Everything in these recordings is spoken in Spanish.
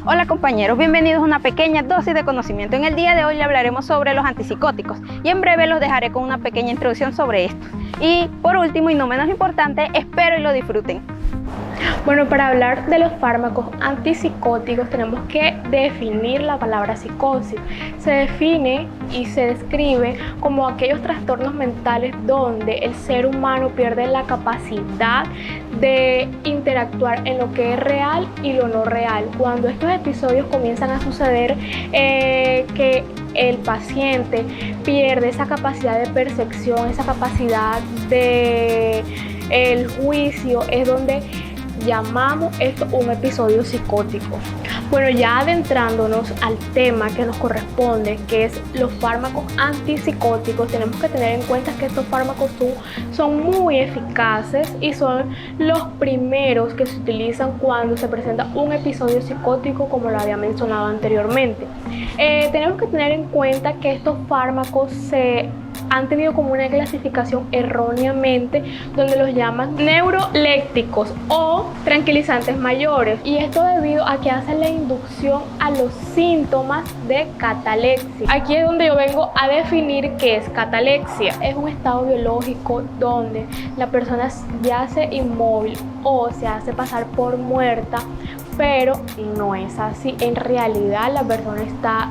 Hola compañeros, bienvenidos a una pequeña dosis de conocimiento. En el día de hoy le hablaremos sobre los antipsicóticos y en breve los dejaré con una pequeña introducción sobre estos. Y por último y no menos importante, espero y lo disfruten. Bueno, para hablar de los fármacos antipsicóticos tenemos que definir la palabra psicosis. Se define y se describe como aquellos trastornos mentales donde el ser humano pierde la capacidad de interactuar en lo que es real y lo no real. Cuando estos episodios comienzan a suceder, que el paciente pierde esa capacidad de percepción, esa capacidad de el juicio, es donde llamamos esto un episodio psicótico. Bueno, ya adentrándonos al tema que nos corresponde, que es los fármacos antipsicóticos, tenemos que tener en cuenta que estos fármacos son muy eficaces y son los primeros que se utilizan cuando se presenta un episodio psicótico, como lo había mencionado anteriormente. Tenemos que tener en cuenta que estos fármacos han tenido como una clasificación erróneamente donde los llaman neurolépticos o tranquilizantes mayores, y esto debido a que hacen la inducción a los síntomas de catalepsia. Aquí es donde yo vengo a definir qué es catalepsia. Es un estado biológico donde la persona yace inmóvil o se hace pasar por muerta, pero no es así. En realidad la persona está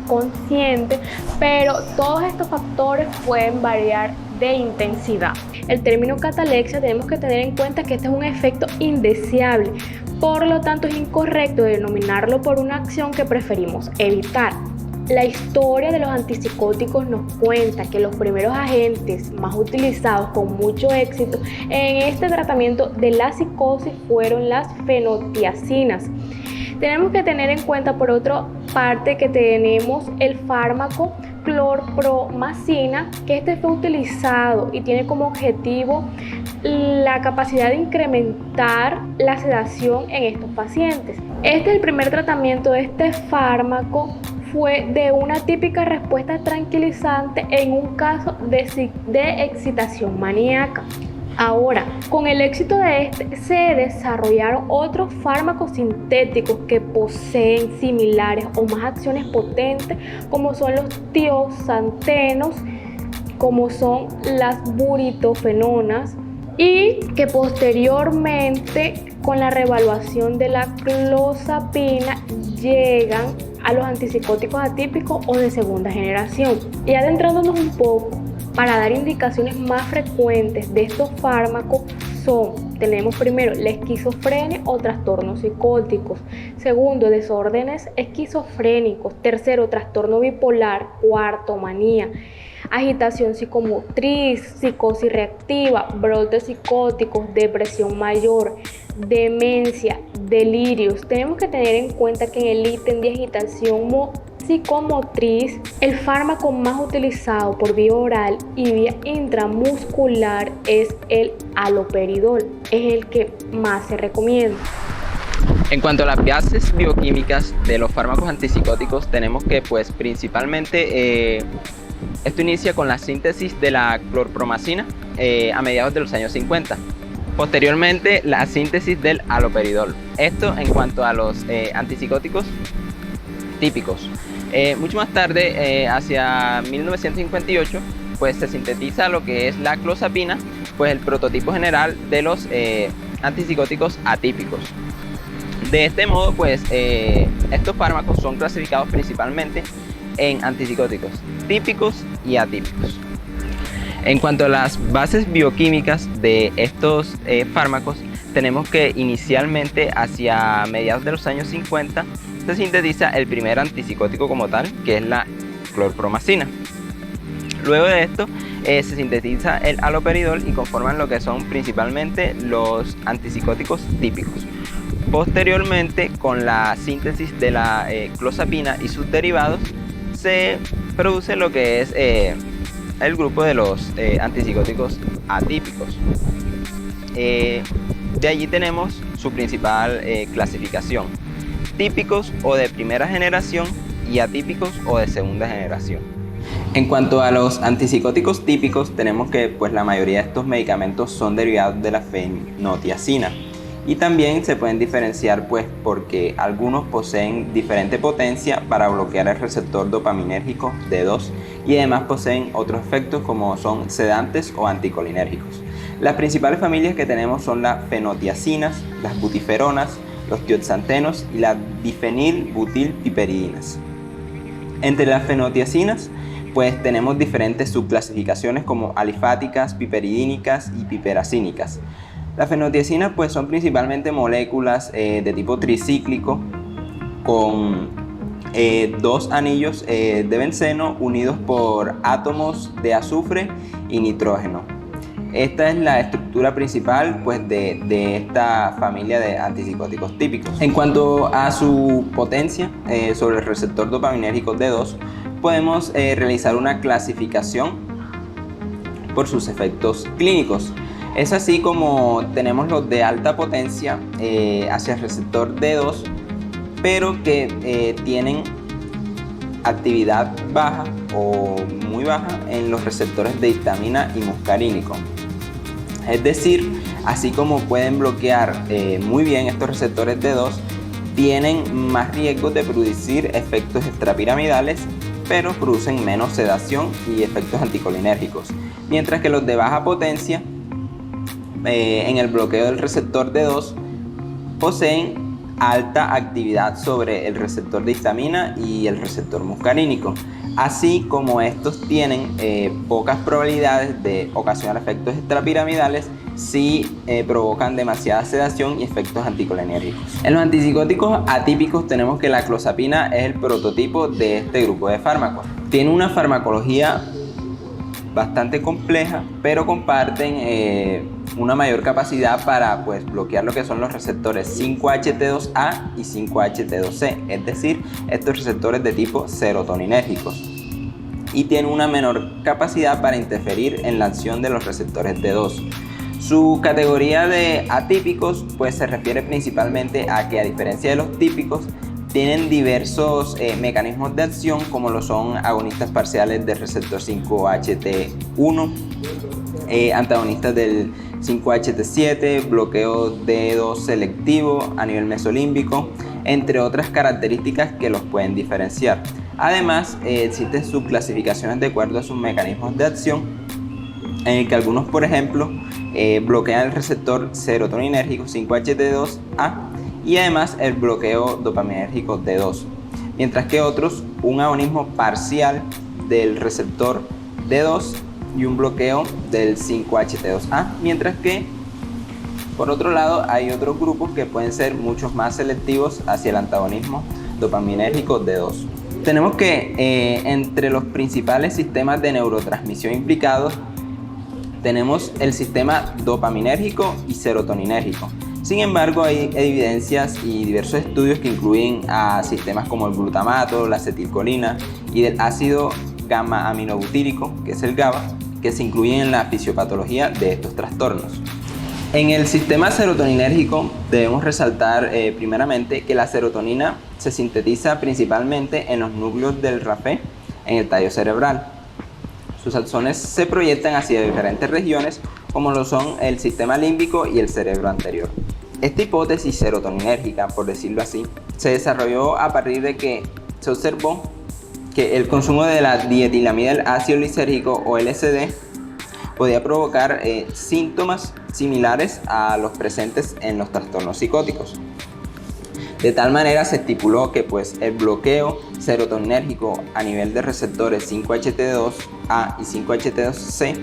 consciente, pero todos estos factores pueden variar de intensidad. El término catalepsia tenemos que tener en cuenta que este es un efecto indeseable, por lo tanto es incorrecto denominarlo por una acción que preferimos evitar. La historia de los antipsicóticos nos cuenta que los primeros agentes más utilizados con mucho éxito en este tratamiento de la psicosis fueron las fenotiazinas. Tenemos que tener en cuenta, por otra parte, que tenemos el fármaco clorpromazina, que este fue utilizado y tiene como objetivo la capacidad de incrementar la sedación en estos pacientes. Este es el primer tratamiento de este fármaco. Fue de una típica respuesta tranquilizante en un caso de excitación maníaca. Ahora, con el éxito de este, se desarrollaron otros fármacos sintéticos que poseen similares o más acciones potentes, como son los tiosantenos, como son las buritofenonas, y que posteriormente, con la reevaluación de la clozapina, llegan a los antipsicóticos atípicos o de segunda generación. Y adentrándonos un poco, para dar indicaciones más frecuentes de estos fármacos tenemos primero la esquizofrenia o trastornos psicóticos, segundo desórdenes esquizofrénicos, tercero trastorno bipolar, cuarto manía, agitación psicomotriz, psicosis reactiva, brotes psicóticos, depresión mayor, demencia, delirios. Tenemos que tener en cuenta que en el ítem de agitación psicomotriz, el fármaco más utilizado por vía oral y vía intramuscular es el haloperidol, es el que más se recomienda. En cuanto a las bases bioquímicas de los fármacos antipsicóticos, tenemos que principalmente esto inicia con la síntesis de la clorpromazina a mediados de los años 50. Posteriormente, la síntesis del haloperidol. Esto en cuanto a los antipsicóticos típicos. Mucho más tarde, hacia 1958, pues se sintetiza lo que es la clozapina, pues el prototipo general de los antipsicóticos atípicos. De este modo, pues estos fármacos son clasificados principalmente en antipsicóticos típicos y atípicos. En cuanto a las bases bioquímicas de estos fármacos, tenemos que inicialmente hacia mediados de los años 50 se sintetiza el primer antipsicótico como tal, que es la clorpromazina. Luego de esto se sintetiza el haloperidol y conforman lo que son principalmente los antipsicóticos típicos. Posteriormente, con la síntesis de la clozapina y sus derivados, se produce lo que es el grupo de los antipsicóticos atípicos. De allí tenemos su principal clasificación: típicos o de primera generación y atípicos o de segunda generación. En cuanto a los antipsicóticos típicos, tenemos que pues la mayoría de estos medicamentos son derivados de la fenotiazina Y también se pueden diferenciar pues porque algunos poseen diferente potencia para bloquear el receptor dopaminérgico D2 y además poseen otros efectos como son sedantes o anticolinérgicos. Las principales familias que tenemos son las fenotiacinas, las butiferonas, los tioxantenos y las difenilbutilpiperidinas. Entre las fenotiacinas pues tenemos diferentes subclasificaciones como alifáticas, piperidínicas y piperacínicas. Las fenotiacinas pues son principalmente moléculas de tipo tricíclico con dos anillos de benceno unidos por átomos de azufre y nitrógeno. Esta es la estructura principal pues, de esta familia de antipsicóticos típicos. En cuanto a su potencia sobre el receptor dopaminérgico D2, podemos realizar una clasificación por sus efectos clínicos. Es así como tenemos los de alta potencia hacia el receptor D2, pero que tienen actividad baja o muy baja en los receptores de histamina y muscarínico. Es decir, así como pueden bloquear muy bien estos receptores D2, tienen más riesgo de producir efectos extrapiramidales, pero producen menos sedación y efectos anticolinérgicos. Mientras que los de baja potencia, en el bloqueo del receptor D2, poseen alta actividad sobre el receptor de histamina y el receptor muscarínico, así como estos tienen pocas probabilidades de ocasionar efectos extrapiramidales si provocan demasiada sedación y efectos anticolinérgicos. En los antipsicóticos atípicos tenemos que la clozapina es el prototipo de este grupo de fármacos. Tiene una farmacología bastante compleja, pero comparten una mayor capacidad para pues, bloquear lo que son los receptores 5-HT2A y 5-HT2C, es decir, estos receptores de tipo serotoninérgicos, y tiene una menor capacidad para interferir en la acción de los receptores D2. Su categoría de atípicos pues, se refiere principalmente a que, a diferencia de los típicos, tienen diversos mecanismos de acción, como lo son agonistas parciales del receptor 5-HT1, antagonistas del 5-HT7, bloqueo D2 selectivo a nivel mesolímbico, entre otras características que los pueden diferenciar. Además, existen subclasificaciones de acuerdo a sus mecanismos de acción, en el que algunos, por ejemplo, bloquean el receptor serotoninérgico 5-HT2A y además el bloqueo dopaminérgico D2, mientras que otros un agonismo parcial del receptor D2 y un bloqueo del 5-HT2A, mientras que por otro lado hay otros grupos que pueden ser muchos más selectivos hacia el antagonismo dopaminérgico D2. Tenemos que entre los principales sistemas de neurotransmisión implicados tenemos el sistema dopaminérgico y serotoninérgico. Sin embargo, hay evidencias y diversos estudios que incluyen a sistemas como el glutamato, la acetilcolina y el ácido gamma-aminobutírico, que es el GABA, que se incluyen en la fisiopatología de estos trastornos. En el sistema serotoninérgico debemos resaltar primeramente que la serotonina se sintetiza principalmente en los núcleos del rapé en el tallo cerebral. Sus axones se proyectan hacia diferentes regiones, como lo son el sistema límbico y el cerebro anterior. Esta hipótesis serotoninérgica, por decirlo así, se desarrolló a partir de que se observó que el consumo de la dietilamida del ácido lisérgico o LSD podía provocar síntomas similares a los presentes en los trastornos psicóticos. De tal manera se estipuló que pues, el bloqueo serotoninérgico a nivel de receptores 5-HT2A y 5-HT2C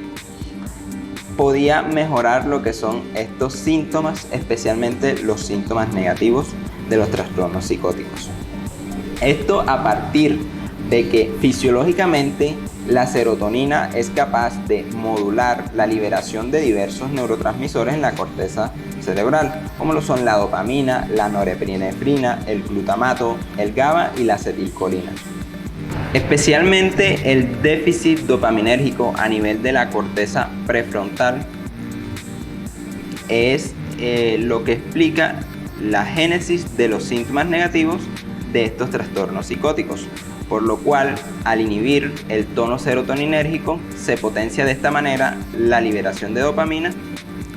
podía mejorar lo que son estos síntomas, especialmente los síntomas negativos de los trastornos psicóticos. Esto a partir de que fisiológicamente la serotonina es capaz de modular la liberación de diversos neurotransmisores en la corteza cerebral, como lo son la dopamina, la norepinefrina, el glutamato, el GABA y la acetilcolina. Especialmente el déficit dopaminérgico a nivel de la corteza prefrontal es lo que explica la génesis de los síntomas negativos de estos trastornos psicóticos, por lo cual al inhibir el tono serotoninérgico se potencia de esta manera la liberación de dopamina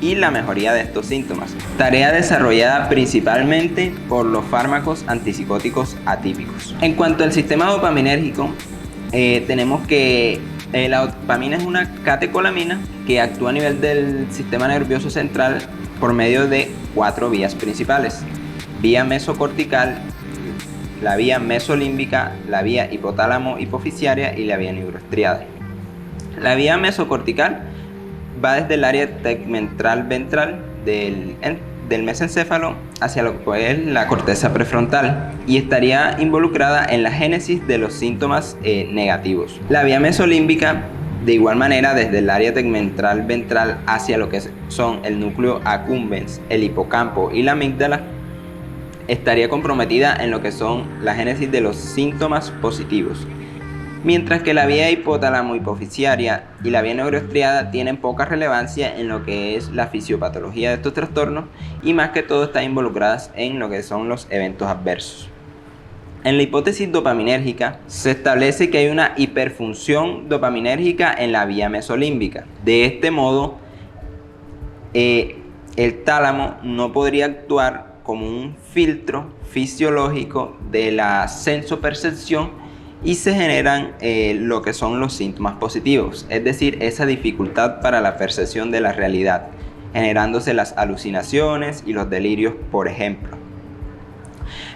y la mejoría de estos síntomas. Tarea desarrollada principalmente por los fármacos antipsicóticos atípicos. En cuanto al sistema dopaminérgico, tenemos que la dopamina es una catecolamina que actúa a nivel del sistema nervioso central por medio de 4 vías principales: vía mesocortical, la vía mesolímbica, la vía hipotálamo-hipofisiaria y la vía neuroestriada. La vía mesocortical va desde el área tegmentral ventral del mesencéfalo hacia lo que es la corteza prefrontal y estaría involucrada en la génesis de los síntomas negativos. La vía mesolímbica, de igual manera, desde el área tegmentral ventral hacia lo que son el núcleo accumbens, el hipocampo y la amígdala, estaría comprometida en lo que son la génesis de los síntomas positivos. Mientras que la vía hipotálamo-hipofisiaria y la vía neuroestriada tienen poca relevancia en lo que es la fisiopatología de estos trastornos y más que todo están involucradas en lo que son los eventos adversos. En la hipótesis dopaminérgica se establece que hay una hiperfunción dopaminérgica en la vía mesolímbica. De este modo, el tálamo no podría actuar como un filtro fisiológico de la sensopercepción y se generan lo que son los síntomas positivos, es decir, esa dificultad para la percepción de la realidad, generándose las alucinaciones y los delirios, por ejemplo.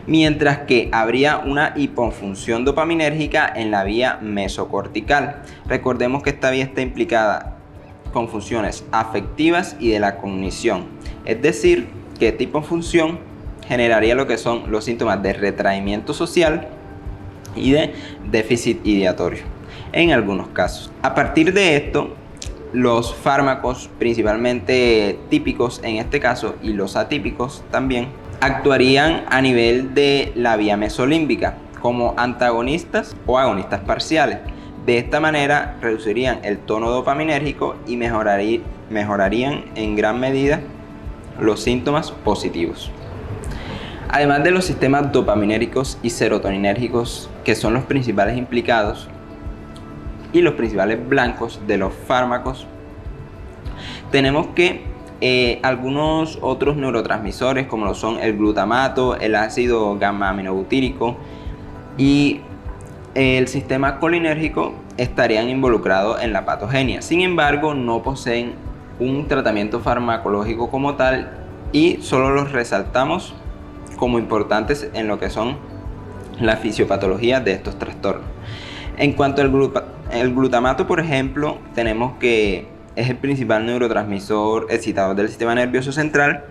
Mientras que habría una hipofunción dopaminérgica en la vía mesocortical. Recordemos que esta vía está implicada con funciones afectivas y de la cognición, es decir, que esta hipofunción generaría lo que son los síntomas de retraimiento social y de déficit ideatorio en algunos casos. A partir de esto, los fármacos principalmente típicos en este caso y los atípicos también actuarían a nivel de la vía mesolímbica como antagonistas o agonistas parciales. De esta manera reducirían el tono dopaminérgico y mejorarían en gran medida los síntomas positivos. Además de los sistemas dopaminérgicos y serotoninérgicos, que son los principales implicados y los principales blancos de los fármacos, tenemos que algunos otros neurotransmisores como lo son el glutamato, el ácido gamma-aminobutírico y el sistema colinérgico estarían involucrados en la patogenia. Sin embargo, no poseen un tratamiento farmacológico como tal y solo los resaltamos como importantes en lo que son la fisiopatología de estos trastornos. En cuanto al glutamato, por ejemplo, tenemos que es el principal neurotransmisor excitador del sistema nervioso central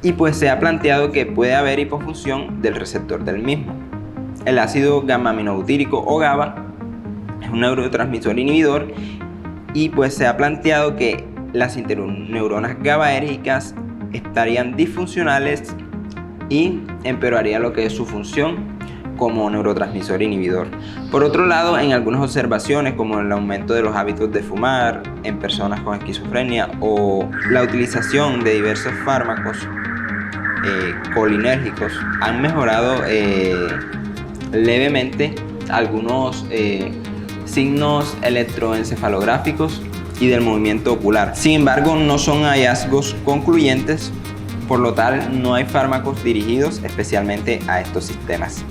y pues se ha planteado que puede haber hipofunción del receptor del mismo. El ácido gamma-aminobutírico o GABA es un neurotransmisor inhibidor y pues se ha planteado que las interneuronas GABAérgicas estarían disfuncionales y empeoraría lo que es su función como neurotransmisor inhibidor. Por otro lado, en algunas observaciones como el aumento de los hábitos de fumar en personas con esquizofrenia o la utilización de diversos fármacos colinérgicos han mejorado levemente algunos signos electroencefalográficos y del movimiento ocular. Sin embargo, no son hallazgos concluyentes, por lo tal no hay fármacos dirigidos especialmente a estos sistemas.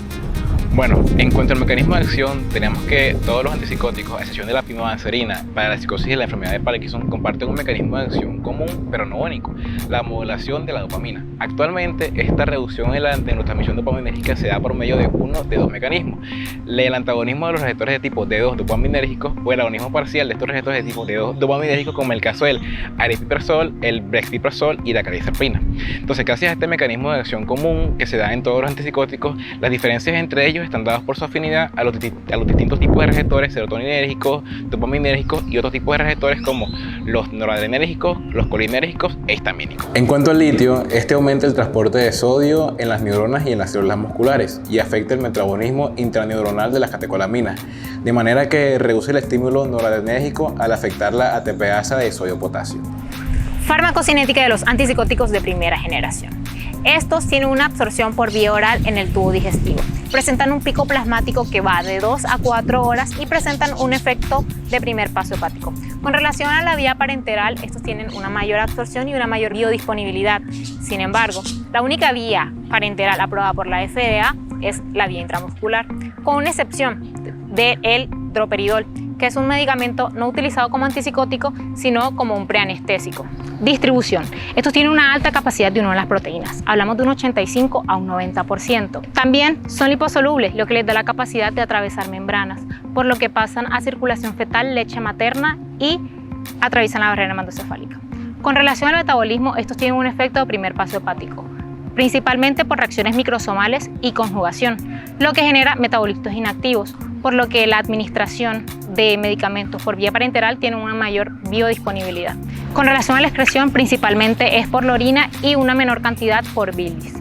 Bueno, en cuanto al mecanismo de acción, tenemos que todos los antipsicóticos, a excepción de la pimavanserina, para la psicosis y la enfermedad de Parkinson, comparten un mecanismo de acción común, pero no único, la modulación de la dopamina. Actualmente, esta reducción en la neurotransmisión dopaminérgica se da por medio de uno de dos mecanismos: el antagonismo de los receptores de tipo D2 dopaminérgicos o el agonismo parcial de estos receptores de tipo D2 dopaminérgicos, como el caso del aripiprazol, el brexpiprazol y la carbamazepina. Entonces, gracias a este mecanismo de acción común que se da en todos los antipsicóticos, las diferencias entre ellos están dadas por su afinidad a los distintos tipos de receptores serotoninérgicos, dopaminérgicos y otros tipos de receptores como los noradrenérgicos, los colinérgicos e histamínicos. En cuanto al litio, este aumenta el transporte de sodio en las neuronas y en las células musculares y afecta el metabolismo intraneuronal de las catecolaminas, de manera que reduce el estímulo noradrenérgico al afectar la ATPasa de sodio-potasio. Farmacocinética de los antipsicóticos de primera generación. Estos tienen una absorción por vía oral en el tubo digestivo. Presentan un pico plasmático que va de 2 a 4 horas y presentan un efecto de primer paso hepático. Con relación a la vía parenteral, estos tienen una mayor absorción y una mayor biodisponibilidad. Sin embargo, la única vía parenteral aprobada por la FDA es la vía intramuscular, con una excepción del droperidol, que es un medicamento no utilizado como antipsicótico, sino como un preanestésico. Distribución. Estos tienen una alta capacidad de unir las proteínas. Hablamos de un 85 a un 90%. También son liposolubles, lo que les da la capacidad de atravesar membranas, por lo que pasan a circulación fetal, leche materna y atraviesan la barrera hematocefálica. Con relación al metabolismo, estos tienen un efecto de primer paso hepático, principalmente por reacciones microsomales y conjugación, lo que genera metabolitos inactivos, por lo que la administración de medicamentos por vía parenteral tiene una mayor biodisponibilidad. Con relación a la excreción, principalmente es por la orina y una menor cantidad por bilis.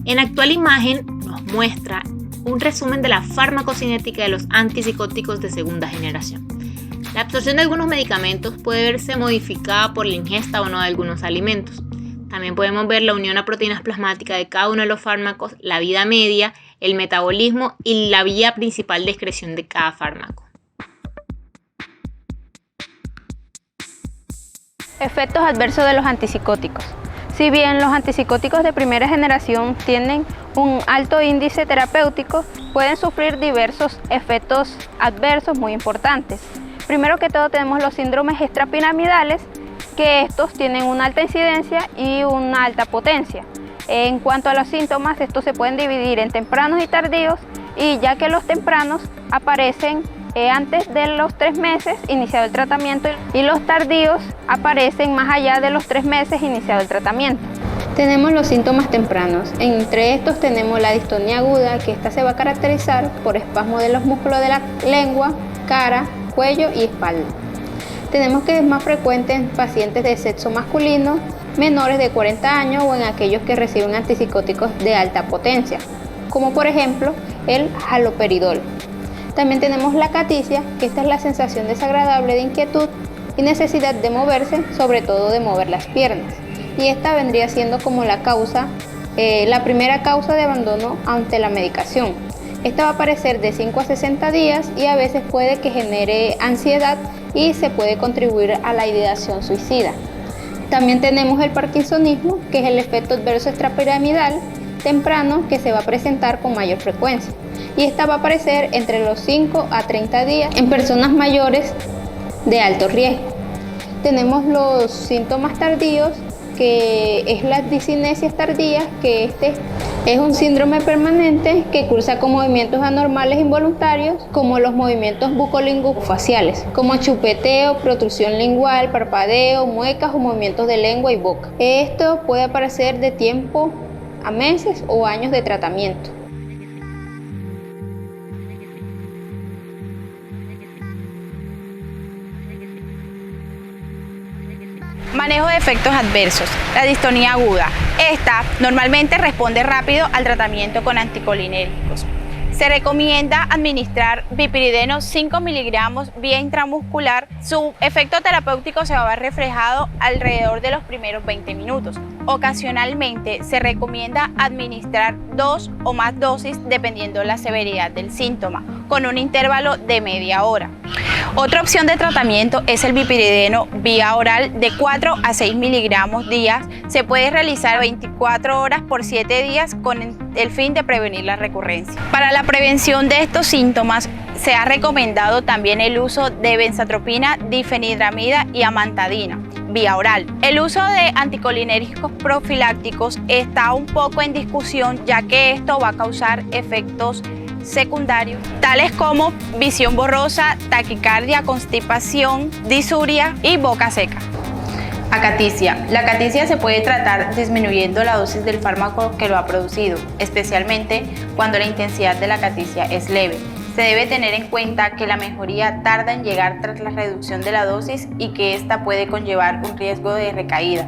En la actual imagen nos muestra un resumen de la farmacocinética de los antipsicóticos de segunda generación. La absorción de algunos medicamentos puede verse modificada por la ingesta o no de algunos alimentos. También podemos ver la unión a proteínas plasmáticas de cada uno de los fármacos, la vida media, el metabolismo y la vía principal de excreción de cada fármaco. Efectos adversos de los antipsicóticos. Si bien los antipsicóticos de primera generación tienen un alto índice terapéutico, pueden sufrir diversos efectos adversos muy importantes. Primero que todo tenemos los síndromes extrapiramidales, que estos tienen una alta incidencia y una alta potencia. En cuanto a los síntomas, estos se pueden dividir en tempranos y tardíos, y ya que los tempranos aparecen antes de los 3 meses iniciado el tratamiento y los tardíos aparecen más allá de los 3 meses iniciado el tratamiento. Tenemos los síntomas tempranos. Entre estos tenemos la distonía aguda, que esta se va a caracterizar por espasmo de los músculos de la lengua, cara, cuello y espalda. Tenemos que es más frecuente en pacientes de sexo masculino, menores de 40 años o en aquellos que reciben antipsicóticos de alta potencia, como por ejemplo el haloperidol. También tenemos la acaticia, que esta es la sensación desagradable de inquietud y necesidad de moverse, sobre todo de mover las piernas. Y esta vendría siendo como la primera causa de abandono ante la medicación. Esta va a aparecer de 5 a 60 días y a veces puede que genere ansiedad y se puede contribuir a la ideación suicida. También tenemos el parkinsonismo, que es el efecto adverso extrapiramidal temprano que se va a presentar con mayor frecuencia. Y esta va a aparecer entre los 5 a 30 días en personas mayores de alto riesgo. Tenemos los síntomas tardíos, que es las discinesias tardías, que este es un síndrome permanente que cursa con movimientos anormales involuntarios, como los movimientos bucolingofaciales, como chupeteo, protrusión lingual, parpadeo, muecas o movimientos de lengua y boca. Esto puede aparecer de tiempo a meses o años de tratamiento. Manejo de efectos adversos. La distonía aguda. Esta normalmente responde rápido al tratamiento con anticolinérgicos. Se recomienda administrar piperideno 5 miligramos vía intramuscular. Su efecto terapéutico se va a ver reflejado alrededor de los primeros 20 minutos. Ocasionalmente se recomienda administrar 2 o más dosis dependiendo de la severidad del síntoma, con un intervalo de media hora. Otra opción de tratamiento es el piperideno vía oral de 4 a 6 miligramos días. Se puede realizar 24 horas por 7 días con el fin de prevenir la recurrencia. Para la prevención de estos síntomas se ha recomendado también el uso de benzatropina, difenidramida y amantadina vía oral. El uso de anticolinérgicos profilácticos está un poco en discusión, ya que esto va a causar efectos secundarios, tales como visión borrosa, taquicardia, constipación, disuria y boca seca. Acaticia. La acaticia se puede tratar disminuyendo la dosis del fármaco que lo ha producido, especialmente cuando la intensidad de la acaticia es leve. Se debe tener en cuenta que la mejoría tarda en llegar tras la reducción de la dosis y que esta puede conllevar un riesgo de recaída.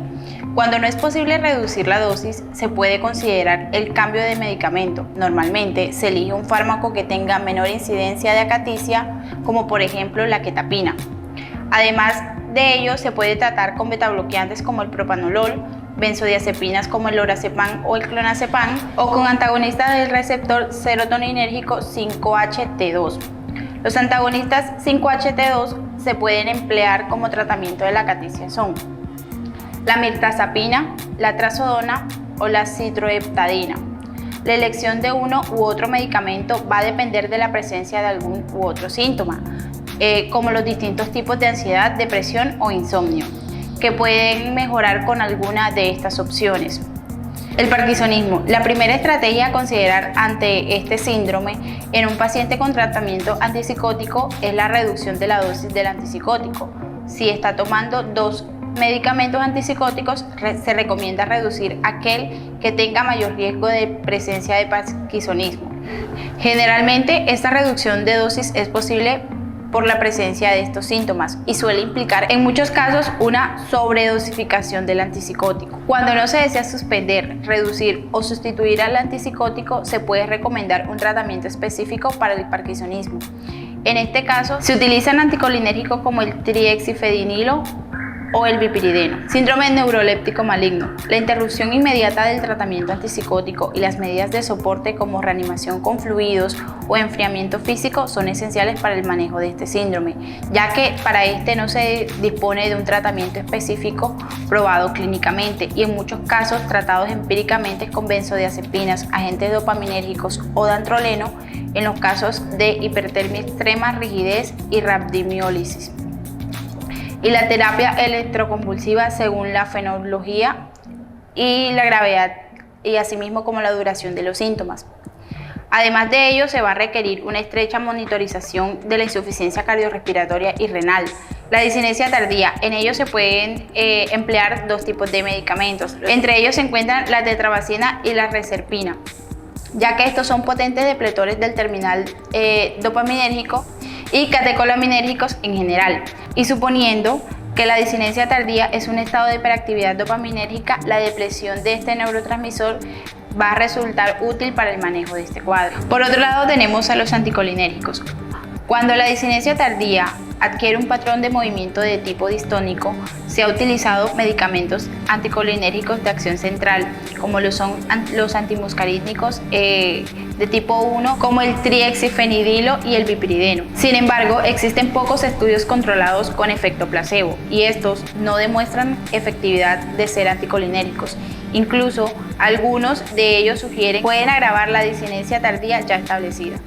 Cuando no es posible reducir la dosis, se puede considerar el cambio de medicamento. Normalmente se elige un fármaco que tenga menor incidencia de acaticia, como por ejemplo la quetapina. Además de ello, se puede tratar con betabloqueantes como el propanolol, benzodiazepinas como el lorazepam o el clonazepam, o con antagonistas del receptor serotoninérgico 5-HT2. Los antagonistas 5-HT2 se pueden emplear como tratamiento de la acaticia son la mirtazapina, la trazodona o la citroheptadina. La elección de uno u otro medicamento va a depender de la presencia de algún u otro síntoma, como los distintos tipos de ansiedad, depresión o insomnio, que pueden mejorar con alguna de estas opciones. El parkinsonismo. La primera estrategia a considerar ante este síndrome en un paciente con tratamiento antipsicótico es la reducción de la dosis del antipsicótico. Si está tomando 2 medicamentos antipsicóticos, se recomienda reducir aquel que tenga mayor riesgo de presencia de parkinsonismo. Generalmente, esta reducción de dosis es posible por la presencia de estos síntomas y suele implicar en muchos casos una sobredosificación del antipsicótico. Cuando no se desea suspender, reducir o sustituir al antipsicótico, se puede recomendar un tratamiento específico para el parkinsonismo. En este caso, se utilizan anticolinérgicos como el triexifedinilo o el bipirideno. Síndrome neuroléptico maligno. La interrupción inmediata del tratamiento antipsicótico y las medidas de soporte como reanimación con fluidos o enfriamiento físico son esenciales para el manejo de este síndrome, ya que para este no se dispone de un tratamiento específico probado clínicamente y en muchos casos tratados empíricamente con benzodiazepinas, agentes dopaminérgicos o dantroleno en los casos de hipertermia extrema, rigidez y rhabdomiólisis. Y la terapia electroconvulsiva según la fenomenología y la gravedad y asimismo como la duración de los síntomas. Además de ello, se va a requerir una estrecha monitorización de la insuficiencia cardiorrespiratoria y renal. La discinesia tardía, en ello se pueden emplear 2 tipos de medicamentos. Entre ellos se encuentran la tetrabenazina y la reserpina, ya que estos son potentes depletores del terminal dopaminérgico y catecolaminérgicos en general, y suponiendo que la discinesia tardía es un estado de hiperactividad dopaminérgica, la depresión de este neurotransmisor va a resultar útil para el manejo de este cuadro. Por otro lado, tenemos a los anticolinérgicos. Cuando la discinesia tardía adquiere un patrón de movimiento de tipo distónico, se ha utilizado medicamentos anticolinérgicos de acción central, como lo son los antimuscarínicos de tipo 1, como el triexifenidilo y el bipirideno. Sin embargo, existen pocos estudios controlados con efecto placebo y estos no demuestran efectividad de ser anticolinérgicos. Incluso algunos de ellos sugieren que pueden agravar la discinesia tardía ya establecida.